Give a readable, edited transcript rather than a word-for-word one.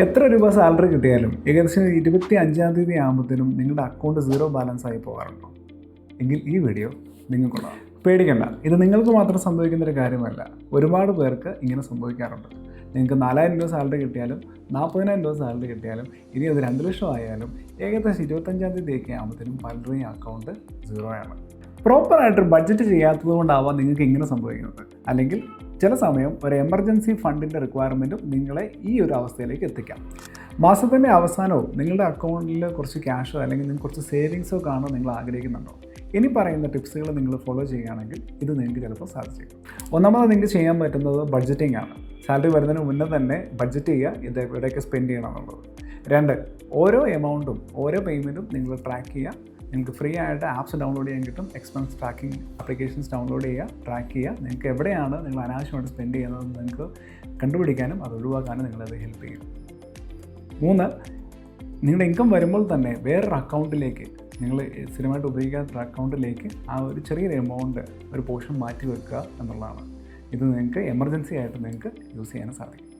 എത്ര രൂപ സാലറി കിട്ടിയാലും ഏകദേശം 25-ാം തീയതി ആകുമ്പോഴത്തേനും നിങ്ങളുടെ അക്കൗണ്ട് സീറോ ബാലൻസ് ആയി പോകാറുണ്ടോ? എങ്കിൽ ഈ വീഡിയോ നിങ്ങൾക്കുള്ളതാണ്. പേടിക്കണ്ട, ഇത് നിങ്ങൾക്ക് മാത്രം സംഭവിക്കുന്നൊരു കാര്യമല്ല. ഒരുപാട് പേർക്ക് ഇങ്ങനെ സംഭവിക്കാറുണ്ട്. നിങ്ങൾക്ക് 4,000 രൂപ സാലറി കിട്ടിയാലും 40,000 രൂപ സാലറി കിട്ടിയാലും ഇനി അത് 2 ലക്ഷം ആയാലും ഏകദേശം 25-ാം തീയതിയൊക്കെ ആകുമ്പോഴത്തേനും പലരുടെയും അക്കൗണ്ട് സീറോ ആണ്. പ്രോപ്പറായിട്ട് ബഡ്ജറ്റ് ചെയ്യാത്തത് കൊണ്ടാവാം നിങ്ങൾക്ക് ഇങ്ങനെ സംഭവിക്കുന്നത്. അല്ലെങ്കിൽ ചില സമയം ഒരു എമർജൻസി ഫണ്ടിൻ്റെ റിക്വയർമെൻറ്റും നിങ്ങളെ ഈ ഒരു അവസ്ഥയിലേക്ക് എത്തിക്കാം. മാസത്തിൻ്റെ അവസാനവും നിങ്ങളുടെ അക്കൗണ്ടിൽ കുറച്ച് ക്യാഷോ അല്ലെങ്കിൽ നിങ്ങൾക്ക് കുറച്ച് സേവിങ്സോ കാണാൻ നിങ്ങൾ ആഗ്രഹിക്കുന്നുണ്ടോ? ഇനി പറയുന്ന ടിപ്സുകൾ നിങ്ങൾ ഫോളോ ചെയ്യുകയാണെങ്കിൽ ഇത് നിങ്ങൾക്ക് ചിലപ്പോൾ സാധിച്ചേക്കും. ഒന്നാമത് നിങ്ങൾക്ക് ചെയ്യാൻ പറ്റുന്നത് ബഡ്ജറ്റിംഗ് ആണ്. സാലറി വരുന്നതിന് മുന്നേ തന്നെ ബഡ്ജറ്റ് ചെയ്യുക, ഇത് എവിടെയൊക്കെ സ്പെൻഡ് ചെയ്യണം എന്നുള്ളത്. 2, ഓരോ എമൗണ്ടും ഓരോ പേയ്മെൻറ്റും നിങ്ങൾ ട്രാക്ക് ചെയ്യുക. നിങ്ങൾക്ക് ഫ്രീ ആയിട്ട് ആപ്സ് ഡൗൺലോഡ് ചെയ്യാൻ കിട്ടും. എക്സ്പെൻസ് ട്രാക്കിംഗ് ആപ്ലിക്കേഷൻസ് ഡൗൺലോഡ് ചെയ്യുക, ട്രാക്ക് ചെയ്യുക. നിങ്ങൾക്ക് എവിടെയാണ് നിങ്ങൾ അനാവശ്യമായിട്ട് സ്പെൻഡ് ചെയ്യുന്നതെന്ന് നിങ്ങൾക്ക് കണ്ടുപിടിക്കാനും അത് ഒഴിവാക്കാനും നിങ്ങളത് ഹെൽപ്പ് ചെയ്യും. 3, നിങ്ങളുടെ ഇൻകം വരുമ്പോൾ തന്നെ വേറൊരു അക്കൗണ്ടിലേക്ക്, നിങ്ങൾ സ്ഥിരമായിട്ട് ഉപയോഗിക്കാത്ത അക്കൗണ്ടിലേക്ക് ആ ഒരു ചെറിയൊരു എമൗണ്ട്, ഒരു പോർഷൻ മാറ്റി വെക്കുക എന്നുള്ളതാണ്. ഇത് നിങ്ങൾക്ക് എമർജൻസി ആയിട്ട് നിങ്ങൾക്ക് യൂസ് ചെയ്യാനും സാധിക്കും.